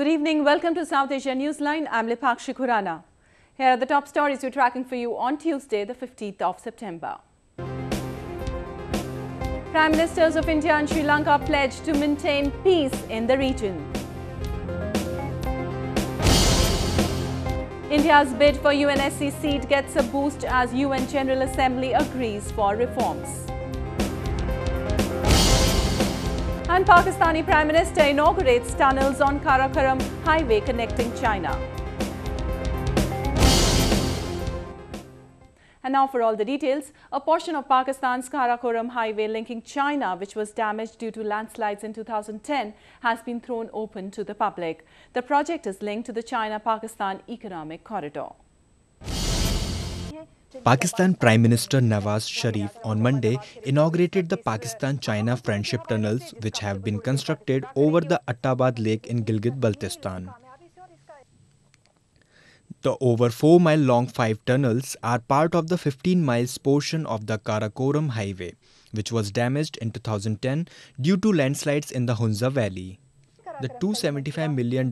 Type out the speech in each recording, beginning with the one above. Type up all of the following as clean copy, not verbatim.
Good evening. Welcome to South Asia Newsline. I'm Lipakshi Khurana. Here are the top stories we're tracking for you on Tuesday, the 15th of September. Prime Ministers of India and Sri Lanka pledge to maintain peace in the region. India's bid for UNSC seat gets a boost as UN General Assembly agrees for reforms. And Pakistani Prime Minister inaugurates tunnels on Karokaram highway connecting China. And now for all the details, a portion of Pakistan's Karokaram highway linking China, which was damaged due to landslides in 2010, has been thrown open to the public. The project is linked to the China-Pakistan economic corridor. Pakistan Prime Minister Nawaz Sharif on Monday inaugurated the Pakistan-China friendship tunnels which have been constructed over the Attabad Lake in Gilgit-Baltistan. The over 4-mile-long 5 tunnels are part of the 15 miles portion of the Karokaram highway, which was damaged in 2010 due to landslides in the Hunza Valley. The $275 million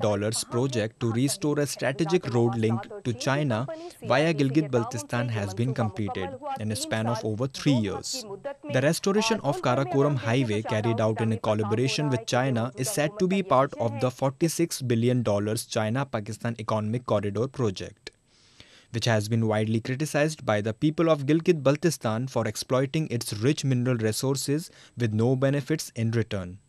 project to restore a strategic road link to China via Gilgit-Baltistan has been completed in a span of over 3 years. The restoration of Karokaram highway, carried out in a collaboration with China, is said to be part of the $46 billion China-Pakistan economic corridor project, which has been widely criticized by the people of Gilgit-Baltistan for exploiting its rich mineral resources with no benefits in return.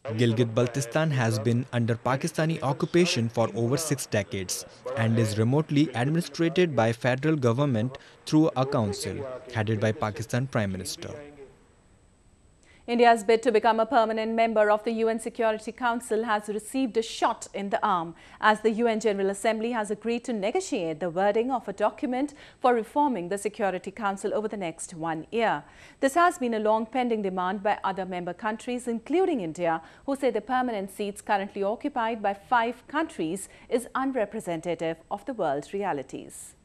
Gilgit-Baltistan has been under Pakistani occupation for over 6 decades and is remotely administered by federal government through a council headed by Pakistan Prime Minister. India's bid to become a permanent member of the UN Security Council has received a shot in the arm as the UN General Assembly has agreed to negotiate the wording of a document for reforming the Security Council over the next 1 year. This has been a long pending demand by other member countries, including India, who say the permanent seats currently occupied by 5 countries is unrepresentative of the world's realities.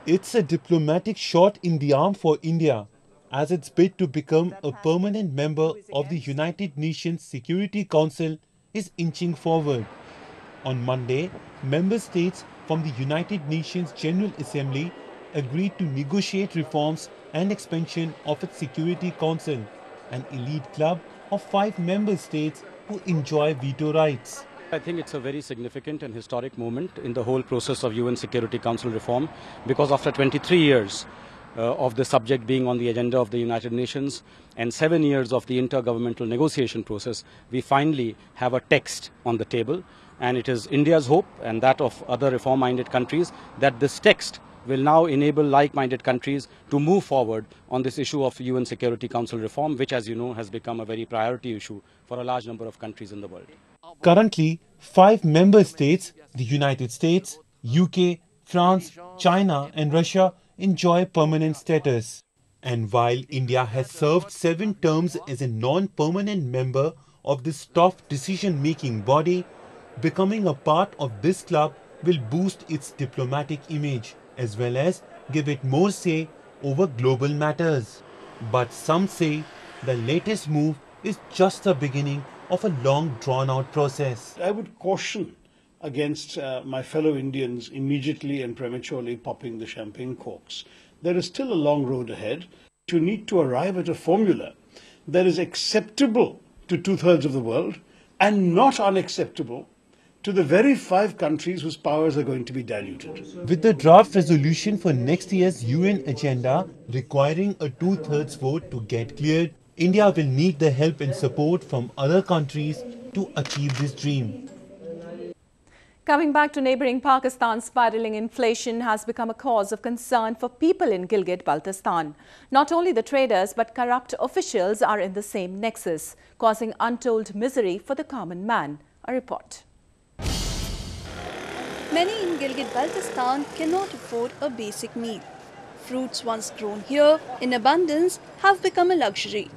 It's a diplomatic shot in the arm for India as its bid to become a permanent member of the United Nations Security Council is inching forward. On Monday, member states from the United Nations General Assembly agreed to negotiate reforms and expansion of its Security Council, an elite club of 5 member states who enjoy veto rights. I think it's a very significant and historic moment in the whole process of UN Security Council reform, because after 23 years of the subject being on the agenda of the United Nations and 7 years of the intergovernmental negotiation process, we finally have a text on the table, and it is India's hope and that of other reform-minded countries that this text will now enable like-minded countries to move forward on this issue of UN Security Council reform, which, as you know, has become a very priority issue for a large number of countries in the world. Currently, 5 member states, the United States, UK, France, China and Russia, enjoy permanent status. And while India has served 7 terms as a non-permanent member of this tough decision-making body, becoming a part of this club will boost its diplomatic image as well as give it more say over global matters. But some say the latest move is just the beginning of a long drawn-out process. I would caution against my fellow Indians immediately and prematurely popping the champagne corks. There is still a long road ahead. You need to arrive at a formula that is acceptable to 2/3 of the world and not unacceptable to the very 5 countries whose powers are going to be diluted. With the draft resolution for next year's UN agenda requiring a 2/3 vote to get cleared, India will need the help and support from other countries to achieve this dream. Coming back to neighbouring Pakistan, spiralling inflation has become a cause of concern for people in Gilgit-Baltistan. Not only the traders but corrupt officials are in the same nexus, causing untold misery for the common man. A report. Many in Gilgit-Baltistan cannot afford a basic meal. Fruits once grown here in abundance have become a luxury.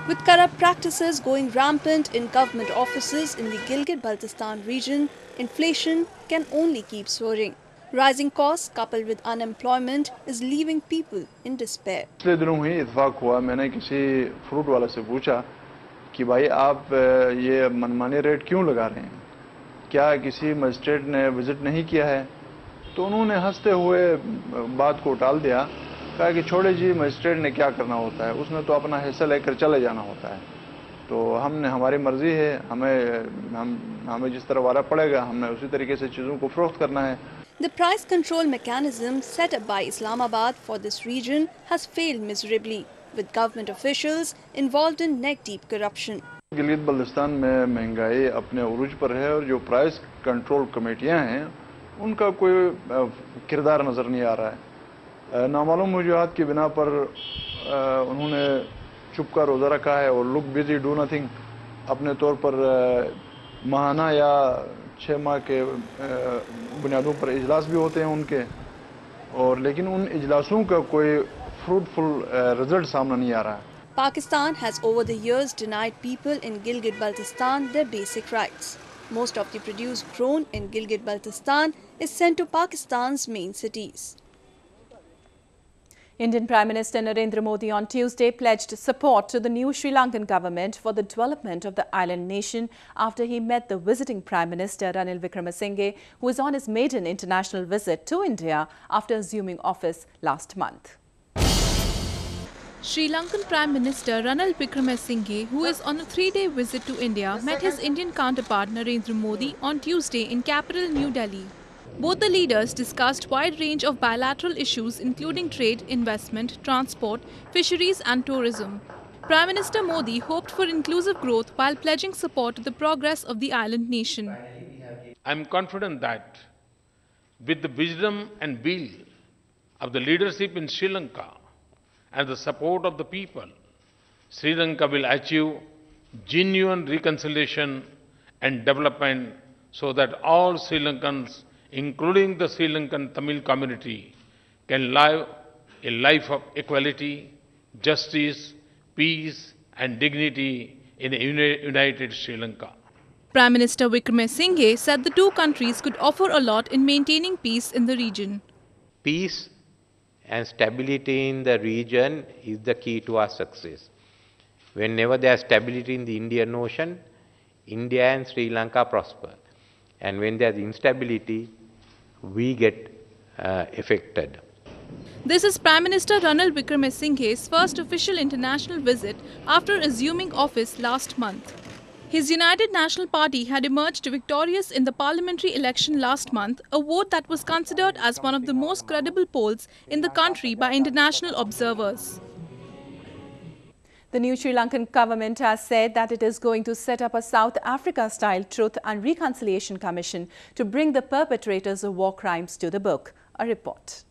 With corrupt practices going rampant in government offices in the Gilgit-Baltistan region, inflation can only keep soaring. Rising costs coupled with unemployment is leaving people in despair. पिछले दिनों हुई इत्तेफाक हुआ, मैंने किसी fruit वाले से पूछा कि भाई आप ये मनमानी रेट क्यों लगा रहे हैं, क्या किसी मजिस्ट्रेट ने विजिट नहीं किया है। तो उन्होंने हंसते हुए बात को टाल दिया, कहा कि छोड़े जी, मजिस्ट्रेट ने क्या करना होता है, उसने तो अपना हिस्सा लेकर चले जाना होता है। तो हमारी मर्जी है, हमें जिस तरह वारा पड़ेगा हमने उसी तरीके से चीज़ों को फरोख्त करना है। The price control mechanism set up by Islamabad for this region has failed miserably, with government officials involved in neck-deep corruption. Gilgit Baltistan में महंगाई अपने उरूज पर है और जो प्राइस कंट्रोल कमेटियां हैं उनका कोई किरदार नज़र नहीं आ रहा है। नामालूम वजूहात की बिना पर उन्होंने चुप का रोज़ा रखा है और लुक बिजी डू नथिंग। अपने तौर पर माहाना या 6 माह के बुनियादों पर इजलास भी होते हैं उनके, और लेकिन उन इजलासों का कोई फ्रूटफुल रिजल्ट सामने नहीं आ रहा है। Pakistan has over the years denied people in Gilgit-Baltistan their basic rights. Most of the produce grown in Gilgit-Baltistan is sent to Pakistan's main cities. Indian Prime Minister Narendra Modi on Tuesday pledged support to the new Sri Lankan government for the development of the island nation after he met the visiting Prime Minister Ranil Wickremesinghe, who is on his maiden international visit to India after assuming office last month. Sri Lankan Prime Minister Ranil Wickremesinghe, who is on a 3-day visit to India, met his Indian counterpart Narendra Modi on Tuesday in capital New Delhi. Both the leaders discussed wide range of bilateral issues including trade, investment, transport, fisheries and tourism. Prime Minister Modi hoped for inclusive growth while pledging support to the progress of the island nation. I am confident that with the wisdom and will of the leadership in Sri Lanka and the support of the people, Sri Lanka will achieve genuine reconciliation and development so that all Sri Lankans, including the Sri Lankan Tamil community, can live a life of equality, justice, peace and dignity in a united Sri Lanka. Prime Minister Wickremesinghe said the two countries could offer a lot in maintaining peace in the region. Peace and stability in the region is the key to our success. Whenever there is stability in the Indian Ocean, India and Sri Lanka prosper. And when there is instability, we get affected. This is Prime Minister Ranil Wickremesinghe's first official international visit after assuming office last month. His United National Party had emerged victorious in the parliamentary election last month, a vote that was considered as one of the most credible polls in the country by international observers. The new Sri Lankan government has said that it is going to set up a South Africa-style Truth and Reconciliation Commission to bring the perpetrators of war crimes to the book. A report.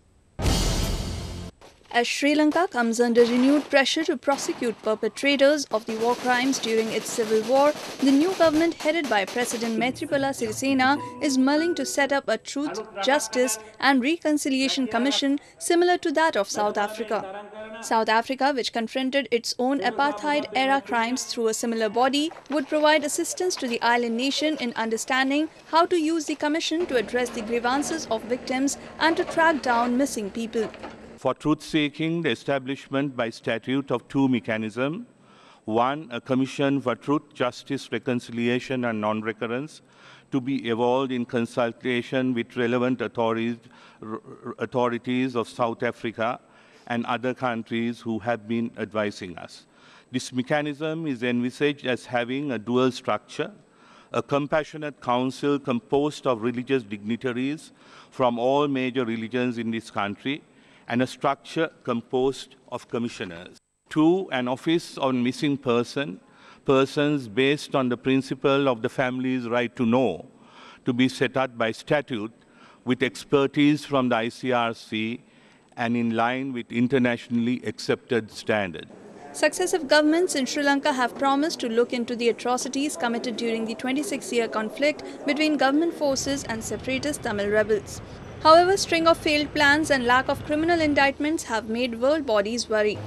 As Sri Lanka comes under renewed pressure to prosecute perpetrators of the war crimes during its civil war, the new government headed by President Maithripala Sirisena is mulling to set up a Truth, Justice and Reconciliation Commission similar to that of South Africa. South Africa, which confronted its own apartheid-era crimes through a similar body, would provide assistance to the island nation in understanding how to use the commission to address the grievances of victims and to track down missing people. For truth-seeking, the establishment by statute of two mechanisms. One, a commission for truth, justice, reconciliation and non-recurrence to be evolved in consultation with relevant authorities of South Africa and other countries who have been advising us. This mechanism is envisaged as having a dual structure, a compassionate council composed of religious dignitaries from all major religions in this country, and a structure composed of commissioners. Two, an office on missing persons based on the principle of the family's right to know, to be set up by statute with expertise from the ICRC and in line with internationally accepted standards. Successive governments in Sri Lanka have promised to look into the atrocities committed during the 26-year conflict between government forces and separatist Tamil rebels. However, string of failed plans and lack of criminal indictments have made world bodies worry.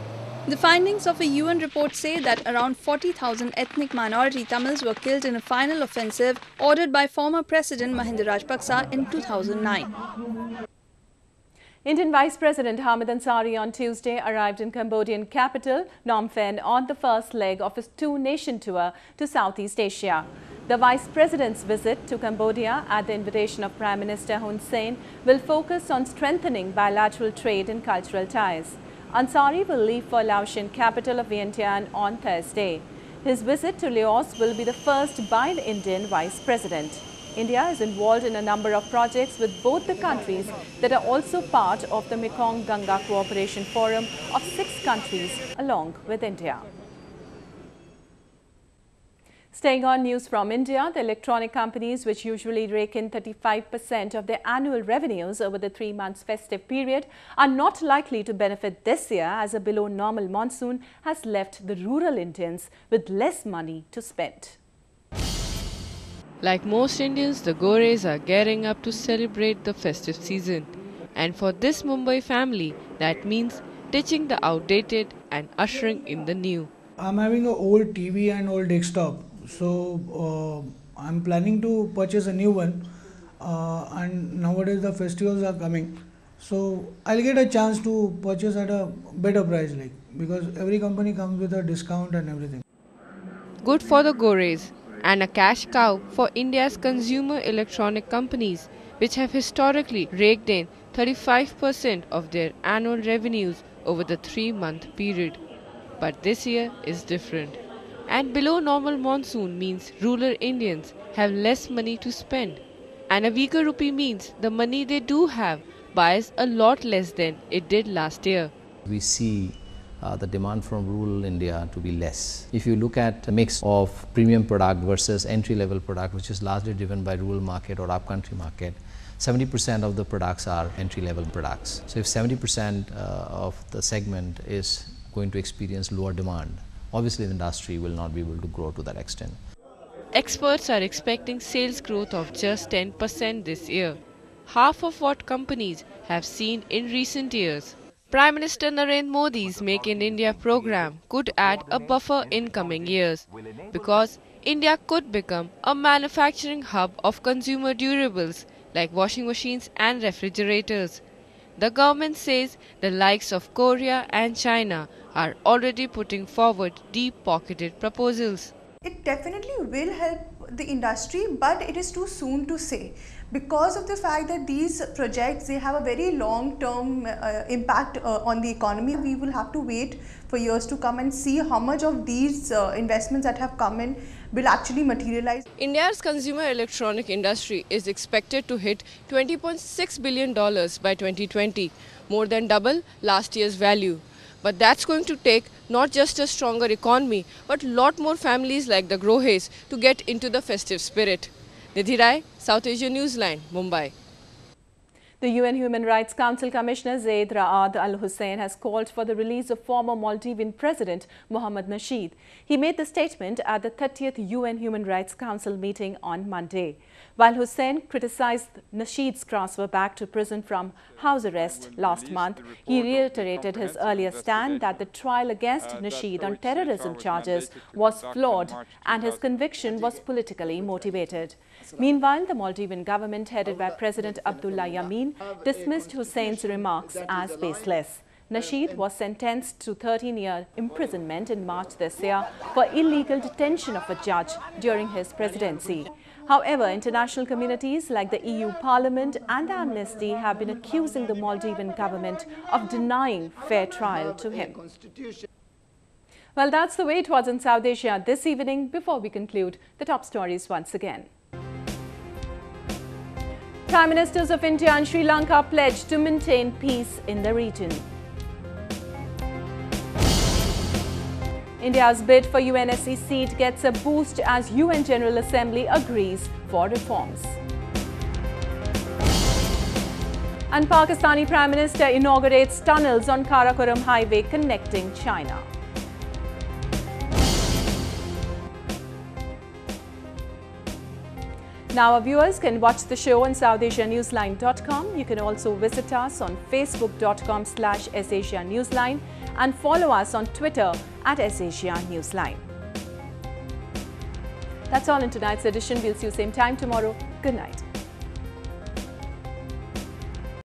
The findings of a UN report say that around 40,000 ethnic minority Tamils were killed in a final offensive ordered by former President Mahinda Rajapaksa in 2009. Indian Vice President Hamid Ansari on Tuesday arrived in Cambodian capital Phnom Penh on the first leg of his two-nation tour to Southeast Asia. The Vice President's visit to Cambodia at the invitation of Prime Minister Hun Sen will focus on strengthening bilateral trade and cultural ties. Ansari will leave for Laotian capital of Vientiane on Thursday. His visit to Laos will be the first by the Indian Vice President. India is involved in a number of projects with both the countries that are also part of the Mekong-Ganga Cooperation Forum of 6 countries along with India. Staying on news from India, the electronic companies, which usually rake in 35% of their annual revenues over the 3 months festive period, are not likely to benefit this year as a below normal monsoon has left the rural Indians with less money to spend. Like most Indians, the Gores are gearing up to celebrate the festive season. And for this Mumbai family, that means ditching the outdated and ushering in the new. I'm having an old TV and old desktop. So I'm planning to purchase a new one. And nowadays the festivals are coming. So I'll get a chance to purchase at a better price, because every company comes with a discount and everything. Good for the Gores, and a cash cow for India's consumer electronic companies, which have historically raked in 35% of their annual revenues over the 3-month period. But this year is different. And below normal monsoon means rural Indians have less money to spend. And a weaker rupee means the money they do have buys a lot less than it did last year. We see the demand from rural India to be less. If you look at the mix of premium product versus entry-level product, which is largely driven by rural market or upcountry market, 70% of the products are entry-level products. So if 70% of the segment is going to experience lower demand, obviously the industry will not be able to grow to that extent. Experts are expecting sales growth of just 10% this year, half of what companies have seen in recent years. Prime Minister Narendra Modi's Make in India program could add a buffer in coming years, because India could become a manufacturing hub of consumer durables like washing machines and refrigerators. The government says the likes of Korea and China are already putting forward deep-pocketed proposals. It definitely will help the industry, but it is too soon to say, because of the fact that these projects, they have a very long-term impact on the economy. We will have to wait for years to come and see how much of these investments that have come in will actually materialize. India's consumer electronic industry is expected to hit $20.6 billion by 2020, more than double last year's value. But that's going to take not just a stronger economy, but a lot more families like the Grohes to get into the festive spirit. Nidhi Rai, South Asia Newsline, Mumbai. The UN Human Rights Council Commissioner Zaid Ra'ad Al Hussein has called for the release of former Maldivian President Mohammad Nasheed. He made the statement at the 30th UN Human Rights Council meeting on Monday. While Hussein criticized Nasheed's transfer back to prison from house arrest last month, he reiterated his earlier stand that the trial against Nasheed on terrorism charges was flawed and his conviction was politically motivated. Meanwhile, the Maldivian government, headed by President Abdullah Yameen, dismissed Hussein's remarks as baseless. Nasheed was sentenced to 13-year imprisonment in March this year for illegal detention of a judge during his presidency. However, international communities like the EU Parliament and Amnesty have been accusing the Maldivian government of denying fair trial to him. Well, that's the way it was in South Asia this evening. Before we conclude, the top stories once again. Prime Ministers of India and Sri Lanka pledged to maintain peace in the region. India's bid for UNSC seat gets a boost as UN General Assembly agrees for reforms. And Pakistani Prime Minister inaugurates tunnels on Karokaram highway connecting China. Now our viewers can watch the show on SouthAsiaNewsline.com. You can also visit us on Facebook.com/SAsiaNewsline and follow us on Twitter @SAsiaNewsline. That's all in tonight's edition. We'll see you same time tomorrow. Good night.